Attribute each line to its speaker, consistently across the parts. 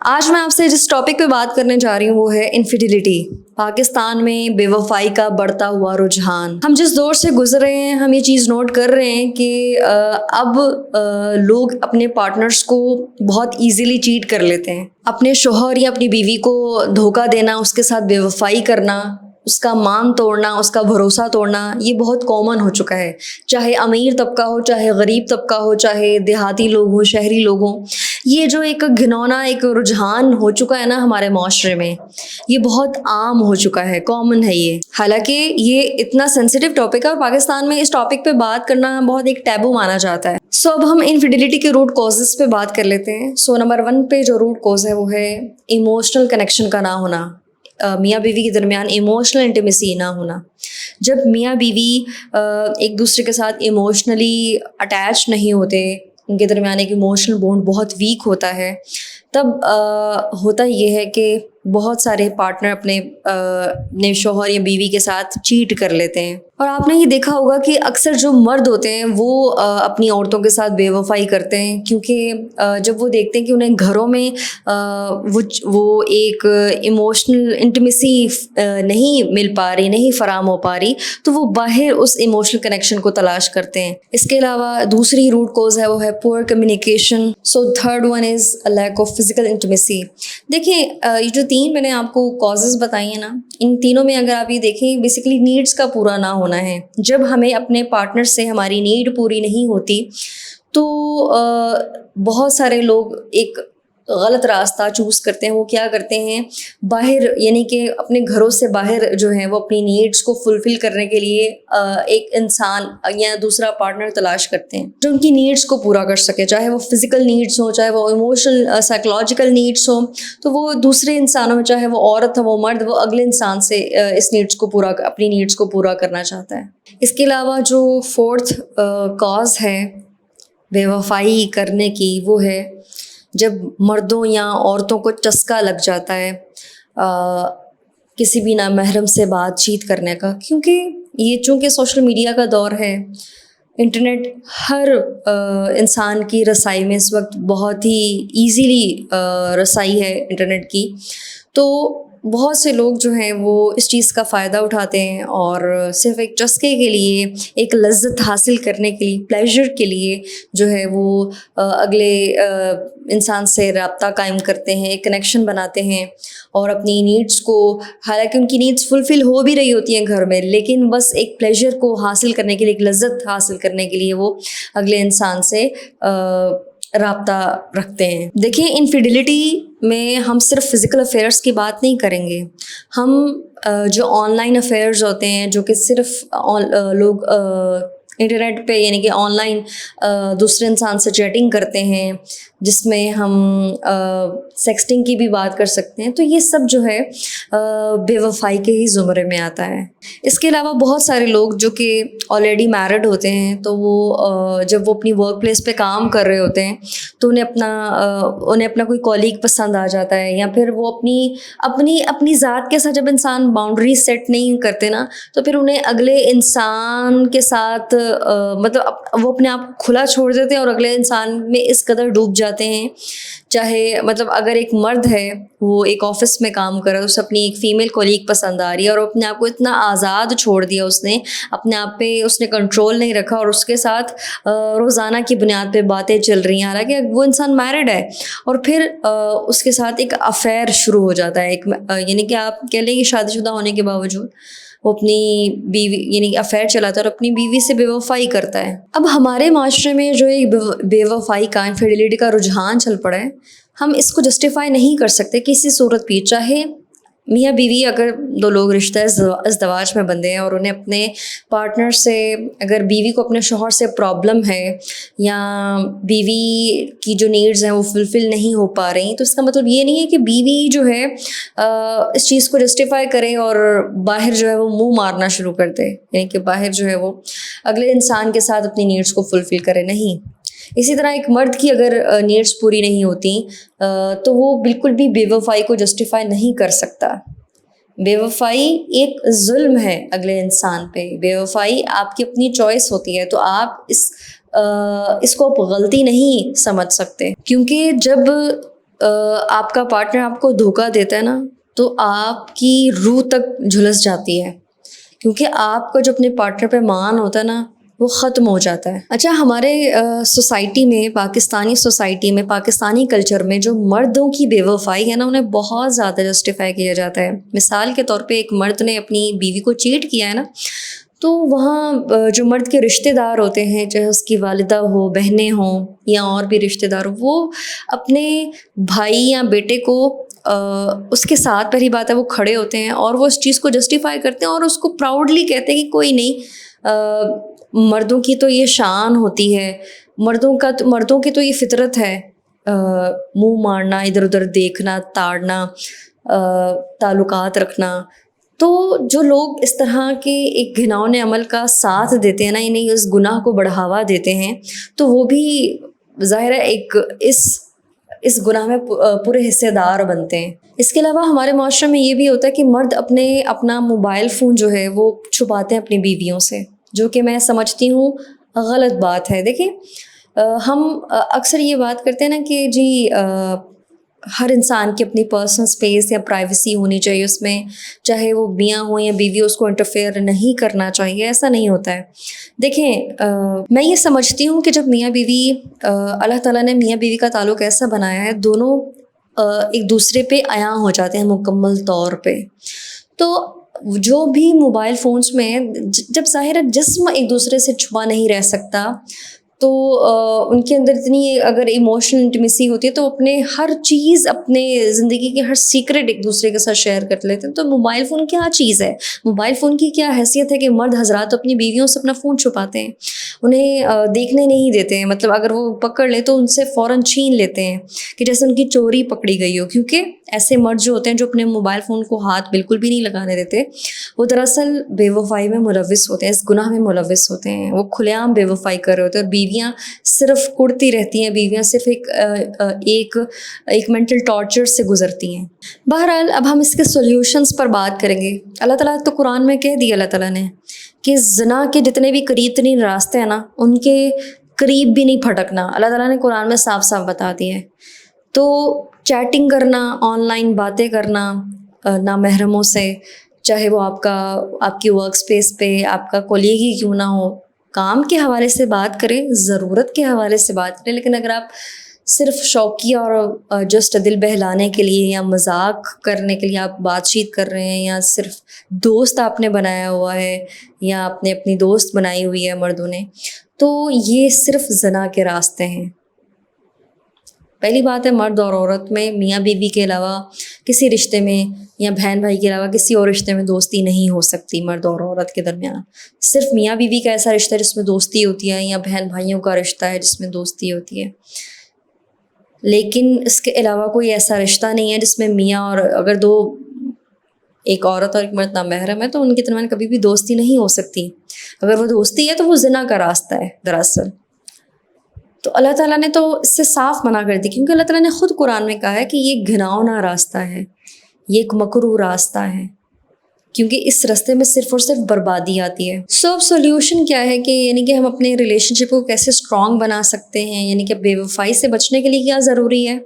Speaker 1: آج میں آپ سے جس ٹاپک پہ بات کرنے جا رہی ہوں وہ ہے انفیڈیلٹی. پاکستان میں بے وفائی کا بڑھتا ہوا رجحان. ہم جس دور سے گزر رہے ہیں ہم یہ چیز نوٹ کر رہے ہیں کہ اب لوگ اپنے پارٹنرز کو بہت ایزیلی چیٹ کر لیتے ہیں. اپنے شوہر یا اپنی بیوی کو دھوکہ دینا، اس کے ساتھ بے وفائی کرنا، اس کا مان توڑنا، اس کا بھروسہ توڑنا، یہ بہت کامن ہو چکا ہے. چاہے امیر طبقہ ہو، چاہے غریب طبقہ ہو، چاہے دیہاتی لوگ ہوں، شہری لوگ ہوں. یہ جو ایک گھنونا ایک رجحان ہو چکا ہے نا ہمارے معاشرے میں، یہ بہت عام ہو چکا ہے، کامن ہے یہ. حالانکہ یہ اتنا سینسیٹیو ٹاپک ہے اور پاکستان میں اس ٹاپک پہ بات کرنا بہت ایک ٹیبو مانا جاتا ہے. اب ہم انفیڈیلٹی کے روٹ کازز پہ بات کر لیتے ہیں. نمبر 1 پہ جو روٹ کاز ہے وہ ہے ایموشنل کنیکشن کا نہ ہونا. میاں بیوی کے درمیان ایموشنل انٹیمیسی نہ ہونا. جب میاں بیوی ایک دوسرے کے ساتھ ایموشنلی اٹیچ نہیں ہوتے، ان کے درمیان ایک ایموشنل بونڈ بہت ویک ہوتا ہے، تب ہوتا یہ ہے کہ بہت سارے پارٹنر اپنے شوہر یا بیوی کے ساتھ چیٹ کر لیتے ہیں. اور آپ نے یہ دیکھا ہوگا کہ اکثر جو مرد ہوتے ہیں وہ اپنی عورتوں کے ساتھ بے وفائی کرتے ہیں، کیونکہ جب وہ دیکھتے ہیں کہ انہیں گھروں میں وہ ایک ایموشنل انٹیمیسی نہیں مل پا رہی، نہیں فراہم ہو پا رہی، تو وہ باہر اس ایموشنل کنیکشن کو تلاش کرتے ہیں. اس کے علاوہ دوسری روٹ کوز ہے وہ ہے پور communication. Third one is lack of physical intimacy. دیکھیں یہ جو 3 میں نے آپ کو کازز بتائی ہیں نا، ان تینوں میں اگر آپ یہ دیکھیں بیسیکلی نیڈس کا پورا نہ ہونا ہے. جب ہمیں اپنے پارٹنر سے ہماری نیڈ پوری نہیں ہوتی تو بہت سارے لوگ ایک غلط راستہ چوز کرتے ہیں. وہ کیا کرتے ہیں، باہر یعنی کہ اپنے گھروں سے باہر جو ہیں وہ اپنی نیڈس کو فلفل کرنے کے لیے ایک انسان یا دوسرا پارٹنر تلاش کرتے ہیں جو ان کی نیڈس کو پورا کر سکے، چاہے وہ فزیکل نیڈس ہوں، چاہے وہ ایموشنل سائیکولوجیکل نیڈس ہوں. تو وہ دوسرے انسانوں میں، چاہے وہ عورت ہو وہ مرد، وہ اگلے انسان سے اس نیڈس کو اپنی نیڈس کو پورا کرنا چاہتا ہے. اس کے علاوہ جو 4th کاز ہے بے وفائی کرنے کی، وہ ہے جب مردوں یا عورتوں کو چسکا لگ جاتا ہے کسی بھی نامحرم سے بات چیت کرنے کا. کیونکہ یہ چونکہ سوشل میڈیا کا دور ہے، انٹرنیٹ ہر انسان کی رسائی میں اس وقت بہت ہی ایزیلی رسائی ہے انٹرنیٹ کی، تو بہت سے لوگ جو ہیں وہ اس چیز کا فائدہ اٹھاتے ہیں اور صرف ایک چسکے کے لیے، ایک لذت حاصل کرنے کے لیے، پلیجر کے لیے جو ہے وہ اگلے انسان سے رابطہ قائم کرتے ہیں، ایک کنیکشن بناتے ہیں اور اپنی نیڈس کو، حالانکہ ان کی نیڈس فلفل ہو بھی رہی ہوتی ہیں گھر میں، لیکن بس ایک پلیجر کو حاصل کرنے کے لیے، ایک لذت حاصل کرنے کے لیے وہ اگلے انسان سے رابطہ رکھتے ہیں. دیکھیں انفیڈیلٹی میں ہم صرف فزیکل افیئرس کی بات نہیں کریں گے. ہم جو آن لائن افیئرز ہوتے ہیں، جو کہ صرف لوگ انٹرنیٹ پہ یعنی کہ آن لائن دوسرے انسان سے چیٹنگ کرتے ہیں، جس میں ہم سیکسٹنگ کی بھی بات کر سکتے ہیں، تو یہ سب جو ہے بے وفائی کے ہی زمرے میں آتا ہے. اس کے علاوہ بہت سارے لوگ جو کہ آلریڈی میرڈ ہوتے ہیں، تو وہ جب وہ اپنی ورک پلیس پہ کام کر رہے ہوتے ہیں تو انہیں اپنا کوئی کولیگ پسند آ جاتا ہے، یا پھر وہ اپنی ذات کے ساتھ جب انسان باؤنڈری سیٹ نہیں کرتے نا، تو پھر انہیں اگلے انسان کے ساتھ مطلب وہ اپنے آپ کھلا چھوڑ دیتے ہیں اور اگلے انسان میں اس قدر ڈوب جاتے ہیں. چاہے مطلب اگر ایک مرد ہے، وہ ایک آفس میں کام کر رہا ہے، اسے اپنی ایک فیمیل کولیگ پسند آ رہی ہے اور اپنے آپ کو اتنا آزاد چھوڑ دیا، اس نے اپنے آپ پہ اس نے کنٹرول نہیں رکھا اور اس کے ساتھ روزانہ کی بنیاد پہ باتیں چل رہی ہیں، حالانکہ وہ انسان میرڈ ہے، اور پھر اس کے ساتھ ایک افیئر شروع ہو جاتا ہے. یعنی کہ آپ کہہ لیں کہ شادی شدہ ہونے کے باوجود وہ اپنی بیوی یعنی افیئر چلاتا ہے اور اپنی بیوی سے بے وفائی کرتا ہے. اب ہمارے معاشرے میں جو ایک بے وفائی کا، انفیڈیلٹی کا رجحان چل پڑا ہے، ہم اس کو جسٹیفائی نہیں کر سکتے کسی صورت بھی. چاہے میاں بیوی اگر 2 لوگ رشتہ ازدواج میں بندھے ہیں اور انہیں اپنے پارٹنر سے، اگر بیوی کو اپنے شوہر سے پرابلم ہے یا بیوی کی جو نیڈز ہیں وہ فلفل نہیں ہو پا رہی، تو اس کا مطلب یہ نہیں ہے کہ بیوی جو ہے اس چیز کو جسٹیفائی کرے اور باہر جو ہے وہ منہ مارنا شروع کر دے، یعنی کہ باہر جو ہے وہ اگلے انسان کے ساتھ اپنی نیڈز کو فلفل کرے. نہیں. اسی طرح ایک مرد کی اگر نیڈس پوری نہیں ہوتی تو وہ بالکل بھی بے وفائی کو جسٹیفائی نہیں کر سکتا. بے وفائی ایک ظلم ہے اگلے انسان پہ. بے وفائی آپ کی اپنی چوائس ہوتی ہے، تو آپ اس کو غلطی نہیں سمجھ سکتے، کیونکہ جب آپ کا پارٹنر آپ کو دھوکہ دیتا ہے نا تو آپ کی روح تک جھلس جاتی ہے، کیونکہ آپ کا جو اپنے پارٹنر پہ مان ہوتا ہے نا وہ ختم ہو جاتا ہے۔ اچھا، ہمارے سوسائٹی میں، پاکستانی سوسائٹی میں، پاکستانی کلچر میں جو مردوں کی بے وفائی ہے نا انہیں بہت زیادہ جسٹیفائی کیا جاتا ہے۔ مثال کے طور پہ ایک مرد نے اپنی بیوی کو چیٹ کیا ہے نا، تو وہاں جو مرد کے رشتہ دار ہوتے ہیں، چاہے اس کی والدہ ہو، بہنیں ہوں یا اور بھی رشتہ دار ہوں، وہ اپنے بھائی یا بیٹے کو اس کے ساتھ، پہلی بات ہے وہ کھڑے ہوتے ہیں اور وہ اس چیز کو جسٹیفائی کرتے ہیں اور اس کو پراؤڈلی کہتے ہیں کہ کوئی نہیں، مردوں کی تو یہ شان ہوتی ہے، مردوں کی تو یہ فطرت ہے، منہ مارنا، ادھر ادھر دیکھنا، تاڑنا، تعلقات رکھنا۔ تو جو لوگ اس طرح کے ایک گھناؤنے عمل کا ساتھ دیتے ہیں نا، انہیں اس گناہ کو بڑھاوا دیتے ہیں، تو وہ بھی ظاہر ہے ایک اس گناہ میں پورے حصے دار بنتے ہیں۔ اس کے علاوہ ہمارے معاشرے میں یہ بھی ہوتا ہے کہ مرد اپنا موبائل فون جو ہے وہ چھپاتے ہیں اپنی بیویوں سے، جو کہ میں سمجھتی ہوں غلط بات ہے۔ دیکھیں، ہم اکثر یہ بات کرتے ہیں نا کہ جی ہر انسان کی اپنی پرسنل اسپیس یا پرائیویسی ہونی چاہیے، اس میں چاہے وہ میاں ہوں یا بیوی، اس کو انٹرفیئر نہیں کرنا چاہیے۔ ایسا نہیں ہوتا ہے۔ دیکھیں، میں یہ سمجھتی ہوں کہ جب میاں بیوی، اللہ تعالیٰ نے میاں بیوی کا تعلق ایسا بنایا ہے، دونوں ایک دوسرے پہ عیاں ہو جاتے ہیں مکمل طور پہ، تو جو بھی موبائل فونس میں جب ظاہر ہے جسم ایک دوسرے سے چھپا نہیں رہ سکتا، تو ان کے اندر اتنی اگر ایموشنل انٹیمیسی ہوتی ہے تو اپنے ہر چیز، اپنے زندگی کے ہر سیکرٹ ایک دوسرے کے ساتھ شیئر کر لیتے ہیں۔ تو موبائل فون کیا چیز ہے؟ موبائل فون کی کیا حیثیت ہے کہ مرد حضرات اپنی بیویوں سے اپنا فون چھپاتے ہیں، انہیں دیکھنے نہیں دیتے ہیں، مطلب اگر وہ پکڑ لے تو ان سے فوراً چھین لیتے ہیں کہ جیسے ان کی چوری پکڑی گئی ہو۔ کیونکہ ایسے مرد جو ہوتے ہیں جو اپنے موبائل فون کو ہاتھ بالکل بھی نہیں لگانے دیتے، وہ دراصل بے وفائی میں ملوث ہوتے ہیں، اس گناہ میں ملوث ہوتے ہیں، وہ کھلے عام بے وفائی کر رہے ہوتے ہیں، اور بیویاں صرف کڑتی رہتی ہیں، بیویاں صرف ایک مینٹل ٹارچر سے گزرتی ہیں۔ بہرحال اب ہم اس کے سولوشنز پر بات کریں گے۔ اللہ تعالیٰ تو قرآن میں کہہ دیا اللہ تعالیٰ نے کہ زنا کے جتنے بھی قریب ترین راستے ہیں نا، ان کے قریب بھی نہیں پھٹکنا، اللہ تعالیٰ نے قرآن میں صاف صاف بتا دیا ہے۔ تو چیٹنگ کرنا، آن لائن باتیں کرنا نامحرموں سے، چاہے وہ آپ کی ورک سپیس پہ آپ کا کولیگ ہی کیوں نہ ہو، کام کے حوالے سے بات کریں، ضرورت کے حوالے سے بات کریں، لیکن اگر آپ صرف شوقیہ اور جسٹ دل بہلانے کے لیے یا مذاق کرنے کے لیے آپ بات چیت کر رہے ہیں، یا صرف دوست آپ نے بنایا ہوا ہے یا آپ نے اپنی دوست بنائی ہوئی ہے مردوں نے، تو یہ صرف زنا کے راستے ہیں۔ پہلی بات ہے، مرد اور عورت میں، میاں بیوی کے علاوہ کسی رشتے میں، یا بہن بھائی کے علاوہ کسی اور رشتے میں دوستی نہیں ہو سکتی مرد اور عورت کے درمیان۔ صرف میاں بیوی کا ایسا رشتہ ہے جس میں دوستی ہوتی ہے، یا بہن بھائیوں کا رشتہ ہے جس میں دوستی ہوتی ہے، لیکن اس کے علاوہ کوئی ایسا رشتہ نہیں ہے جس میں میاں اور اگر ایک عورت اور ایک مرد نامحرم ہے تو ان کے درمیان کبھی بھی دوستی نہیں ہو سکتی۔ اگر وہ دوستی ہے تو وہ زنا کا راستہ ہے دراصل۔ تو اللہ تعالیٰ نے تو اس سے صاف منع کر دی، کیونکہ اللہ تعالیٰ نے خود قرآن میں کہا ہے کہ یہ گھناؤنا راستہ ہے، یہ ایک مکروہ راستہ ہے، کیونکہ اس راستے میں صرف اور صرف بربادی آتی ہے۔ اب سولوشن کیا ہے کہ یعنی کہ ہم اپنے ریلیشن شپ کو کیسے اسٹرانگ بنا سکتے ہیں، یعنی کہ بے وفائی سے بچنے کے لیے کیا ضروری ہے؟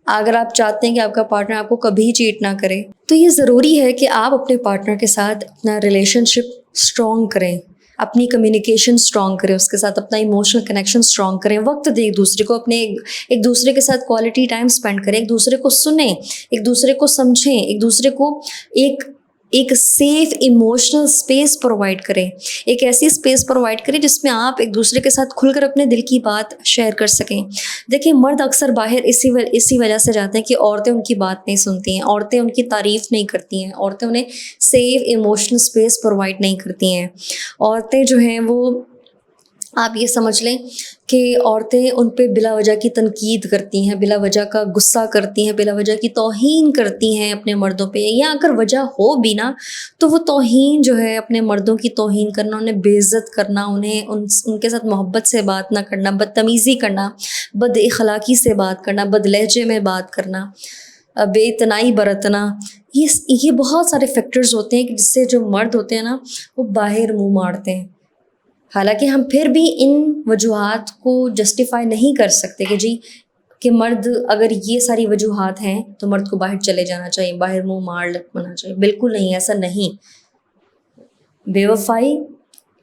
Speaker 1: اگر آپ چاہتے ہیں کہ آپ کا پارٹنر آپ کو کبھی چیٹ نہ کرے، تو یہ ضروری ہے کہ آپ اپنے پارٹنر کے ساتھ اپنا ریلیشن شپ اسٹرانگ کریں، اپنی کمیونیکیشن اسٹرانگ کریں، اس کے ساتھ اپنا ایموشنل کنیکشن اسٹرانگ کریں، وقت دیں ایک دوسرے کو، ایک دوسرے کے ساتھ کوالٹی ٹائم اسپینڈ کریں، ایک دوسرے کو سنیں، ایک دوسرے کو سمجھیں، ایک دوسرے کو ایک سیف ایموشنل اسپیس پرووائڈ کریں، ایک ایسی اسپیس پرووائڈ کریں جس میں آپ ایک دوسرے کے ساتھ کھل کر اپنے دل کی بات شیئر کر سکیں۔ دیکھیں، مرد اکثر باہر اسی وجہ سے جاتے ہیں کہ عورتیں ان کی بات نہیں سنتی ہیں، عورتیں ان کی تعریف نہیں کرتی ہیں، عورتیں انہیں سیف ایموشنل اسپیس پرووائڈ نہیں کرتی ہیں۔ عورتیں جو ہیں وہ، آپ یہ سمجھ لیں کہ عورتیں ان پہ بلا وجہ کی تنقید کرتی ہیں، بلا وجہ کا غصہ کرتی ہیں، بلا وجہ کی توہین کرتی ہیں اپنے مردوں پہ، یا اگر وجہ ہو بھی نا تو وہ توہین جو ہے اپنے مردوں کی توہین کرنا، انہیں بے عزت کرنا، انہیں ان کے ساتھ محبت سے بات نہ کرنا، بدتمیزی کرنا، بد اخلاقی سے بات کرنا، بد لہجے میں بات کرنا، بے اتنائی برتنا، یہ بہت سارے فیکٹرز ہوتے ہیں کہ جس سے جو مرد ہوتے ہیں نا وہ باہر منہ مارتے ہیں۔ حالانکہ ہم پھر بھی ان وجوہات کو جسٹیفائی نہیں کر سکتے کہ جی کہ مرد اگر یہ ساری وجوہات ہیں تو مرد کو باہر چلے جانا چاہیے, باہر منہ مار لٹکنا چاہیے. بالکل نہیں, ایسا نہیں. بے وفائی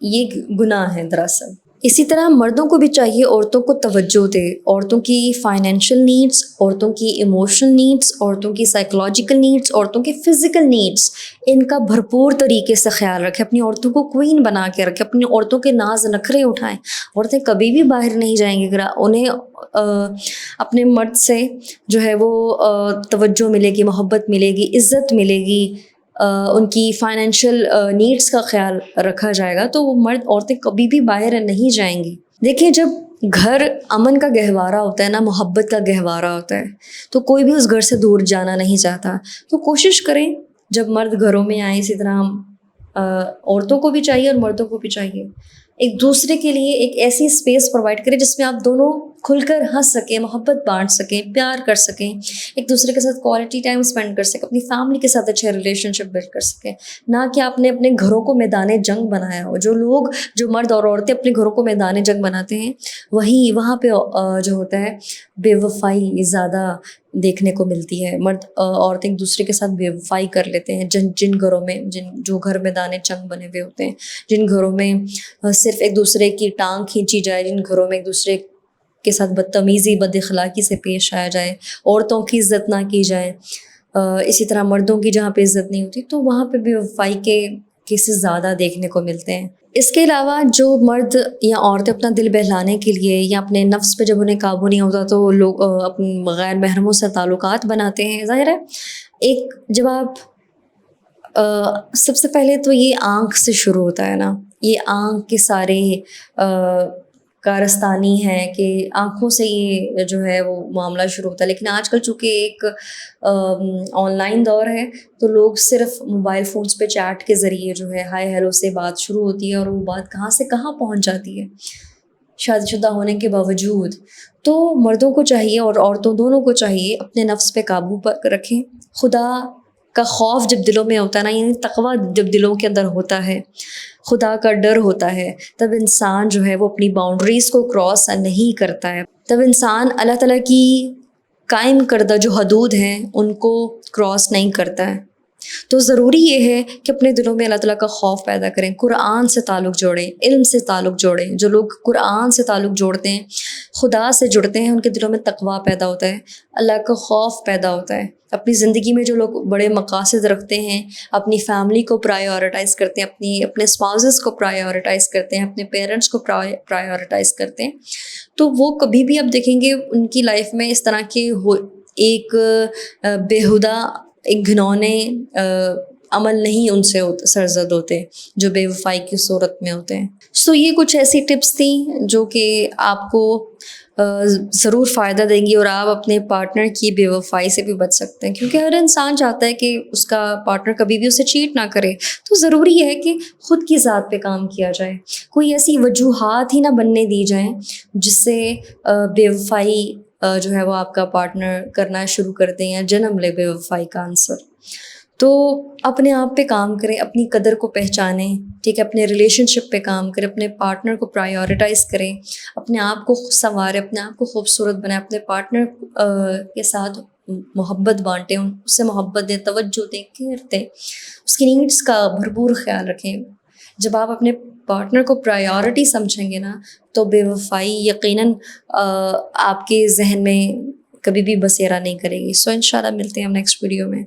Speaker 1: یہ گناہ ہے دراصل. اسی طرح مردوں کو بھی چاہیے عورتوں کو توجہ دے, عورتوں کی فائنینشیل نیڈس, عورتوں کی ایموشنل نیڈس, عورتوں کی سائیکولوجیکل نیڈس, عورتوں کی فزیکل نیڈس, ان کا بھرپور طریقے سے خیال رکھے. اپنی عورتوں کو کوئین بنا کے رکھے, اپنی عورتوں کے ناز نخرے اٹھائیں. عورتیں کبھی بھی باہر نہیں جائیں گی انہیں اپنے مرد سے جو ہے وہ توجہ ملے گی, محبت ملے گی, عزت ملے گی, ان کی فائنینشیل نیڈس کا خیال رکھا جائے گا, تو وہ مرد عورتیں کبھی بھی باہر نہیں جائیں گی. دیکھیں جب گھر امن کا گہوارہ ہوتا ہے نا, محبت کا گہوارہ ہوتا ہے, تو کوئی بھی اس گھر سے دور جانا نہیں چاہتا. تو کوشش کریں جب مرد گھروں میں آئیں, اسی طرح عورتوں کو بھی چاہیے اور مردوں کو بھی چاہیے ایک دوسرے کے لیے ایک ایسی اسپیس پرووائڈ کریں جس میں آپ دونوں کھل کر ہنس سکیں, محبت بانٹ سکیں, پیار کر سکیں, ایک دوسرے کے ساتھ کوالٹی ٹائم اسپینڈ کر سکیں, اپنی فیملی کے ساتھ اچھے ریلیشن شپ بلڈ کر سکیں. نہ کہ آپ نے اپنے گھروں کو میدان جنگ بنایا ہو. جو مرد اور عورتیں اپنے گھروں کو میدان جنگ بناتے ہیں, وہاں پہ جو ہوتا ہے بے وفائی زیادہ دیکھنے کو ملتی ہے. مرد عورتیں ایک دوسرے کے ساتھ بے وفائی کر لیتے ہیں. جن گھروں میں جو گھر میدان جنگ بنے ہوئے ہوتے ہیں, جن گھروں میں صرف ایک دوسرے کی ٹانگ کھینچی جائے, جن گھروں میں ایک دوسرے کے ساتھ بدتمیزی بد اخلاقی سے پیش آیا جائے, عورتوں کی عزت نہ کی جائے, اسی طرح مردوں کی جہاں پہ عزت نہیں ہوتی, تو وہاں پہ بے وفائی کے کیسز زیادہ دیکھنے کو ملتے ہیں. اس کے علاوہ جو مرد یا عورتیں اپنا دل بہلانے کے لیے یا اپنے نفس پہ جب انہیں قابو نہیں ہوتا تو لوگ اپنے غیر محرموں سے تعلقات بناتے ہیں. ظاہر ہے ایک جب آپ سب سے پہلے تو یہ آنکھ سے شروع ہوتا ہے نا, یہ آنکھ کے سارے کارستانی ہے کہ آنکھوں سے یہ جو ہے وہ معاملہ شروع ہوتا ہے. لیکن آج کل چونکہ ایک آن لائن دور ہے تو لوگ صرف موبائل فونس پہ چیٹ کے ذریعے جو ہے ہائے ہیلو سے بات شروع ہوتی ہے, اور وہ بات کہاں سے کہاں پہنچ جاتی ہے شادی شدہ ہونے کے باوجود. تو مردوں کو چاہیے اور عورتوں دونوں کو چاہیے اپنے نفس پہ قابو رکھیں. خدا کا خوف جب دلوں میں ہوتا ہے نا, یعنی تقویٰ جب دلوں کے اندر ہوتا ہے, خدا کا ڈر ہوتا ہے, تب انسان جو ہے وہ اپنی باؤنڈریز کو کراس نہیں کرتا ہے. تب انسان اللہ تعالیٰ کی قائم کردہ جو حدود ہیں ان کو کراس نہیں کرتا ہے. تو ضروری یہ ہے کہ اپنے دلوں میں اللہ تعالیٰ کا خوف پیدا کریں, قرآن سے تعلق جوڑیں, علم سے تعلق جوڑیں. جو لوگ قرآن سے تعلق جوڑتے ہیں, خدا سے جڑتے ہیں, ان کے دلوں میں تقویٰ پیدا ہوتا ہے, اللہ کا خوف پیدا ہوتا ہے. اپنی زندگی میں جو لوگ بڑے مقاصد رکھتے ہیں, اپنی فیملی کو پرائیورٹائز کرتے ہیں, اپنے اسپاؤزز کو پرائیورٹائز کرتے ہیں, اپنے پیرنٹس کو پرائیورٹائز کرتے ہیں, تو وہ کبھی بھی آپ دیکھیں گے ان کی لائف میں اس طرح کے ایک بےہودہ ایک گھنونے عمل نہیں ان سے سرزد ہوتے جو بے وفائی کی صورت میں ہوتے ہیں. سو یہ کچھ ایسی ٹپس تھیں جو کہ آپ کو ضرور فائدہ دیں گی, اور آپ اپنے پارٹنر کی بے وفائی سے بھی بچ سکتے ہیں, کیونکہ ہر انسان چاہتا ہے کہ اس کا پارٹنر کبھی بھی اسے چیٹ نہ کرے. تو ضروری ہے کہ خود کی ذات پہ کام کیا جائے, کوئی ایسی وجوہات ہی نہ بننے دی جائیں جس سے بے وفائی جو ہے وہ آپ کا پارٹنر کرنا شروع کر دیں یا جنم لے بے وفائی کا عنصر. تو اپنے آپ پہ کام کریں, اپنی قدر کو پہچانیں, ٹھیک ہے, اپنے ریلیشن شپ پہ کام کریں, اپنے پارٹنر کو پرائیورٹائز کریں, اپنے آپ کو سنواریں, اپنے آپ کو خوبصورت بنائیں, اپنے پارٹنر کے ساتھ محبت بانٹیں, اس سے محبت دیں, توجہ دیں, کیئر دیں, اس کی نیڈس کا بھرپور خیال رکھیں. جب آپ اپنے پارٹنر کو پرائیورٹی سمجھیں گے نا, تو بے وفائی یقیناً آپ کے ذہن میں کبھی بھی بسیرا نہیں کرے گی. سو انشاءاللہ ملتے ہیں ہم نیکسٹ ویڈیو میں.